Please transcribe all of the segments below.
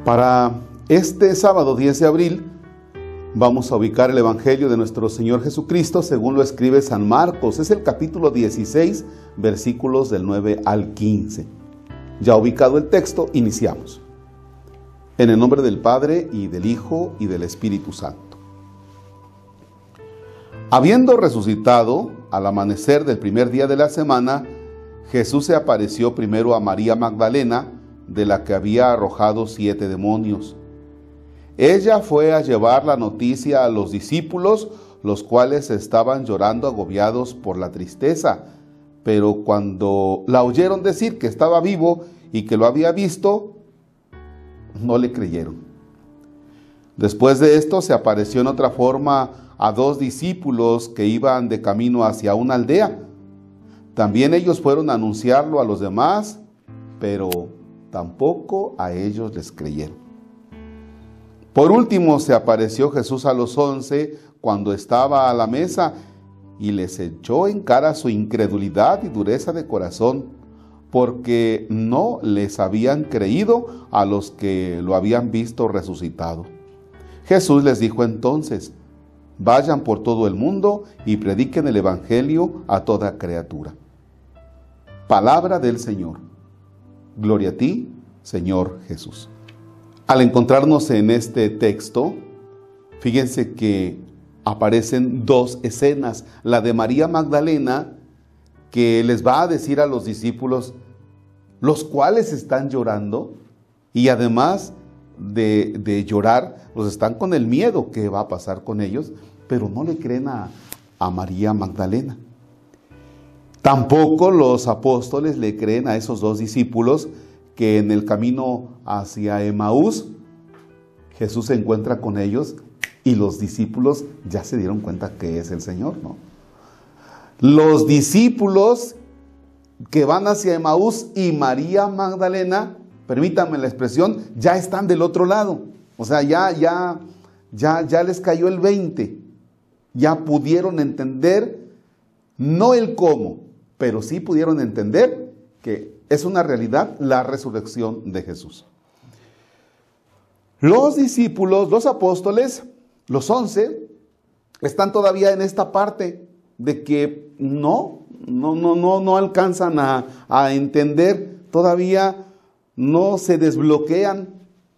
Para este sábado 10 de abril vamos a ubicar el Evangelio de nuestro Señor Jesucristo según lo escribe San Marcos. Es el capítulo 16, versículos del 9 al 15. Ya ubicado el texto, iniciamos. En el nombre del Padre, y del Hijo, y del Espíritu Santo. Habiendo resucitado al amanecer del primer día de la semana, Jesús se apareció primero a María Magdalena, de la que había arrojado 7 demonios. Ella fue a llevar la noticia a los discípulos, los cuales estaban llorando agobiados por la tristeza. Pero cuando la oyeron decir que estaba vivo y que lo había visto, no le creyeron. Después de esto se apareció en otra forma a 2 discípulos que iban de camino hacia una aldea. También ellos fueron a anunciarlo a los demás, pero tampoco a ellos les creyeron. Por último se apareció Jesús a los 11 cuando estaba a la mesa y les echó en cara su incredulidad y dureza de corazón, porque no les habían creído a los que lo habían visto resucitado. Jesús les dijo entonces: vayan por todo el mundo y prediquen el Evangelio a toda criatura. Palabra del Señor. Gloria a ti, Señor Jesús. Al encontrarnos en este texto, fíjense que aparecen 2 escenas. La de María Magdalena, que les va a decir a los discípulos, los cuales están llorando, y además de llorar, pues están con el miedo que va a pasar con ellos, pero no le creen a María Magdalena. Tampoco los apóstoles le creen a esos 2 discípulos que en el camino hacia Emaús, Jesús se encuentra con ellos y los discípulos ya se dieron cuenta que es el Señor, ¿no? Los discípulos que van hacia Emaús y María Magdalena, permítanme la expresión, ya están del otro lado. O sea, ya les cayó el 20. Ya pudieron entender, no el cómo, pero sí pudieron entender que es una realidad la resurrección de Jesús. Los discípulos, los apóstoles, los 11, están todavía en esta parte de que no alcanzan a entender, todavía no se desbloquean,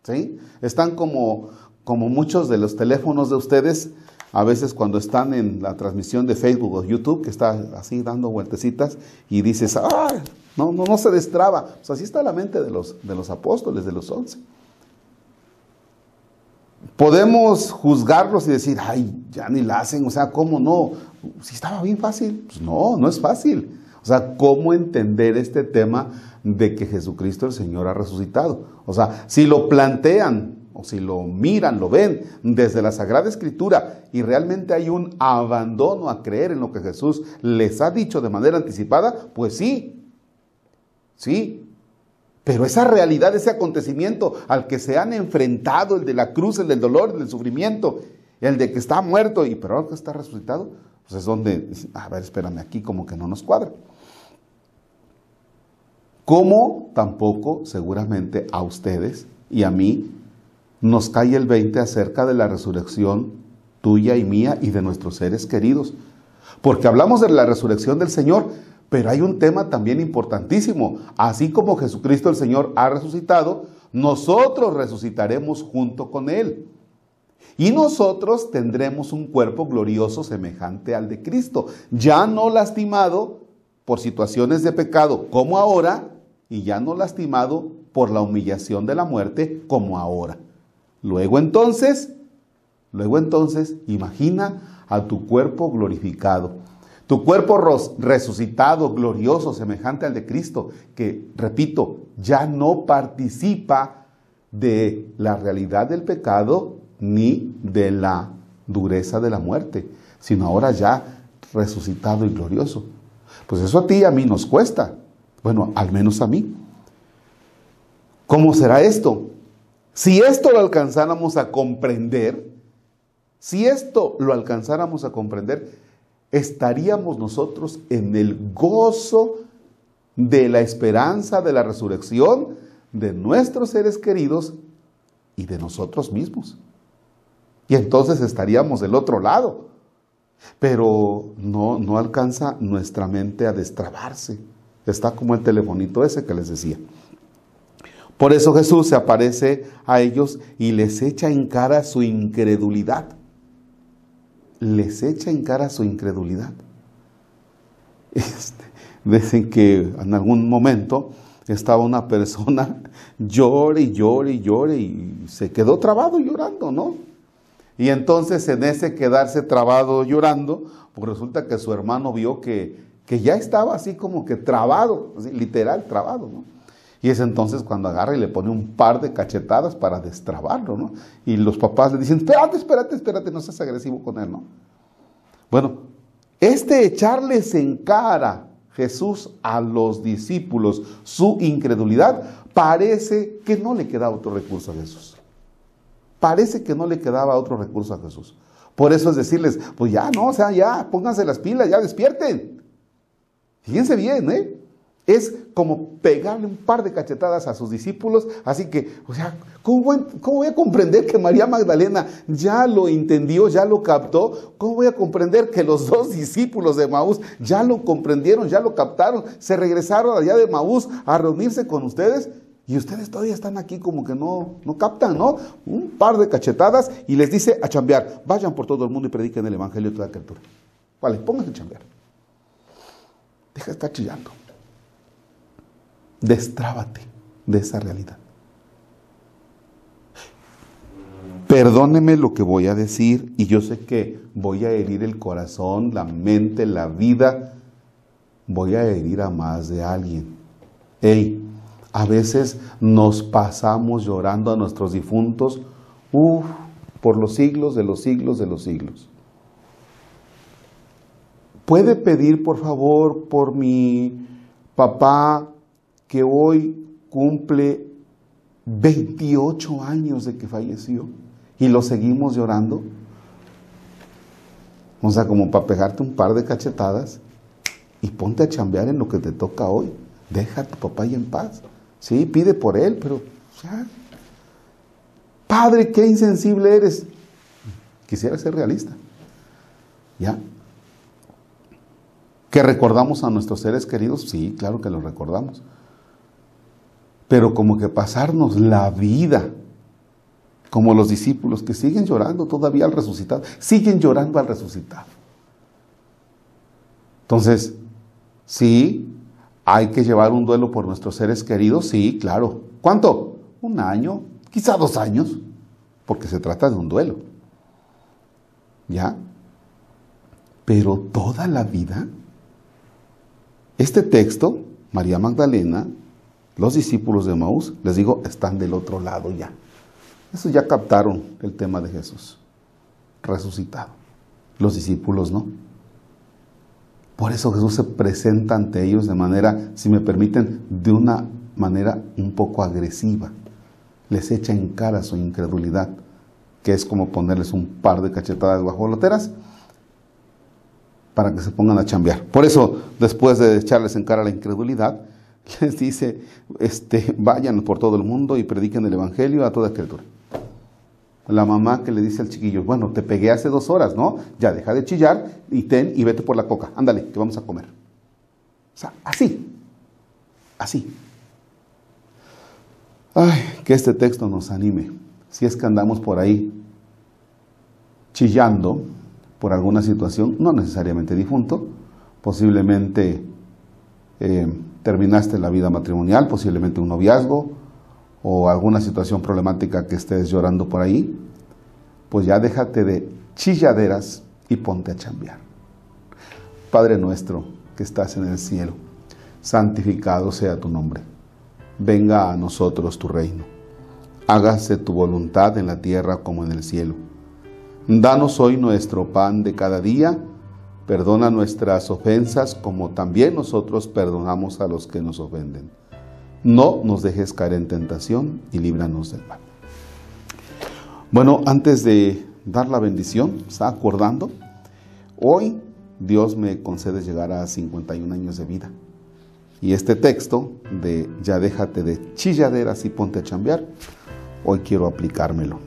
¿sí? Están como muchos de los teléfonos de ustedes, a veces cuando están en la transmisión de Facebook o YouTube, que está así dando vueltecitas y dices, ¡ah! No se destraba. Pues así está la mente de los apóstoles, de los 11. Podemos juzgarlos y decir, ay, ya ni la hacen, o sea, ¿cómo no? Si estaba bien fácil. Pues no es fácil. O sea, ¿cómo entender este tema de que Jesucristo el Señor ha resucitado? O sea, si lo plantean, o si lo miran, lo ven desde la Sagrada Escritura y realmente hay un abandono a creer en lo que Jesús les ha dicho de manera anticipada, pues sí. Pero esa realidad, ese acontecimiento al que se han enfrentado, el de la cruz, el del dolor, el del sufrimiento, el de que está muerto y pero ahora que está resucitado, pues es donde, a ver, espérame, aquí como que no nos cuadra. Como tampoco seguramente a ustedes y a mí nos cae el 20 acerca de la resurrección tuya y mía y de nuestros seres queridos. Porque hablamos de la resurrección del Señor, pero hay un tema también importantísimo. Así como Jesucristo el Señor ha resucitado, nosotros resucitaremos junto con Él. Y nosotros tendremos un cuerpo glorioso semejante al de Cristo, ya no lastimado por situaciones de pecado como ahora, y ya no lastimado por la humillación de la muerte como ahora. Luego entonces, imagina a tu cuerpo glorificado, tu cuerpo resucitado, glorioso, semejante al de Cristo, que, repito, ya no participa de la realidad del pecado ni de la dureza de la muerte, sino ahora ya resucitado y glorioso. Pues eso a ti y a mí nos cuesta, bueno, al menos a mí. ¿Cómo será esto? Si esto lo alcanzáramos a comprender, estaríamos nosotros en el gozo de la esperanza de la resurrección de nuestros seres queridos y de nosotros mismos. Y entonces estaríamos del otro lado. Pero no alcanza nuestra mente a destrabarse. Está como el telefonito ese que les decía. Por eso Jesús se aparece a ellos y les echa en cara su incredulidad. Les echa en cara su incredulidad. Dicen que en algún momento estaba una persona llore y llore y llore y se quedó trabado llorando, ¿no? Y entonces en ese quedarse trabado llorando, pues resulta que su hermano vio que ya estaba así como que trabado, así, literal trabado, ¿no? Y es entonces cuando agarra y le pone un par de cachetadas para destrabarlo, ¿no? Y los papás le dicen, espérate, no seas agresivo con él, ¿no? Bueno, echarles en cara Jesús a los discípulos su incredulidad, parece que no le queda otro recurso a Jesús. Parece que no le quedaba otro recurso a Jesús. Por eso es decirles, pues ya, no, o sea, ya, pónganse las pilas, ya despierten. Fíjense bien, ¿eh? Es como pegarle un par de cachetadas a sus discípulos, así que, o sea, ¿cómo voy a comprender que María Magdalena ya lo entendió, ya lo captó? ¿Cómo voy a comprender que los dos discípulos de Emaús ya lo comprendieron, ya lo captaron, se regresaron allá de Emaús a reunirse con ustedes? Y ustedes todavía están aquí como que no captan, ¿no? Un par de cachetadas y les dice a chambear. Vayan por todo el mundo y prediquen el evangelio a toda criatura. Vale, pónganse a chambear. Deja de estar chillando. Destrábate de esa realidad. Perdóneme lo que voy a decir y yo sé que voy a herir el corazón, la mente, la vida. Voy a herir a más de alguien. A veces nos pasamos llorando a nuestros difuntos, por los siglos de los siglos de los siglos. ¿Puede pedir, por favor, por mi papá que hoy cumple 28 años de que falleció y lo seguimos llorando? O sea, como para pegarte un par de cachetadas y ponte a chambear en lo que te toca hoy. Deja a tu papá ahí en paz. Sí, pide por él, pero ya. Padre, qué insensible eres. Quisiera ser realista. ¿Ya? ¿Que recordamos a nuestros seres queridos? Sí, claro que los recordamos. Pero como que pasarnos la vida, como los discípulos que siguen llorando todavía al resucitado, siguen llorando al resucitado. Entonces, sí, hay que llevar un duelo por nuestros seres queridos, sí, claro. ¿Cuánto? 1 año, quizá 2 años, porque se trata de un duelo. ¿Ya? Pero toda la vida, este texto, María Magdalena, los discípulos de Emaús, les digo, están del otro lado ya. Eso ya captaron el tema de Jesús, resucitado. Los discípulos no. Por eso Jesús se presenta ante ellos de manera, si me permiten, de una manera un poco agresiva. Les echa en cara su incredulidad, que es como ponerles un par de cachetadas guajoloteras para que se pongan a chambear. Por eso, después de echarles en cara la incredulidad, les dice, vayan por todo el mundo y prediquen el evangelio a toda criatura. La mamá que le dice al chiquillo, bueno, te pegué hace 2 horas, ¿no? Ya deja de chillar y ten y vete por la coca. Ándale, que vamos a comer. O sea, así. Ay, que este texto nos anime. Si es que andamos por ahí chillando por alguna situación, no necesariamente difunto, posiblemente terminaste la vida matrimonial, posiblemente un noviazgo, o alguna situación problemática que estés llorando por ahí, pues ya déjate de chilladeras y ponte a chambear. Padre nuestro que estás en el cielo, santificado sea tu nombre. Venga a nosotros tu reino. Hágase tu voluntad en la tierra como en el cielo. Danos hoy nuestro pan de cada día. Perdona nuestras ofensas como también nosotros perdonamos a los que nos ofenden. No nos dejes caer en tentación y líbranos del mal. Bueno, antes de dar la bendición, ¿está acordando? Hoy Dios me concede llegar a 51 años de vida. Y este texto de ya déjate de chilladeras y ponte a chambear, hoy quiero aplicármelo.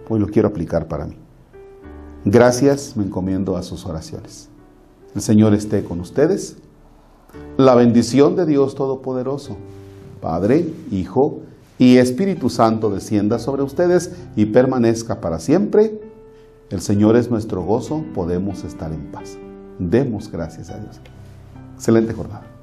Hoy lo quiero aplicar para mí. Gracias, me encomiendo a sus oraciones. El Señor esté con ustedes. La bendición de Dios Todopoderoso, Padre, Hijo y Espíritu Santo descienda sobre ustedes y permanezca para siempre. El Señor es nuestro gozo, podemos estar en paz. Demos gracias a Dios. Excelente jornada.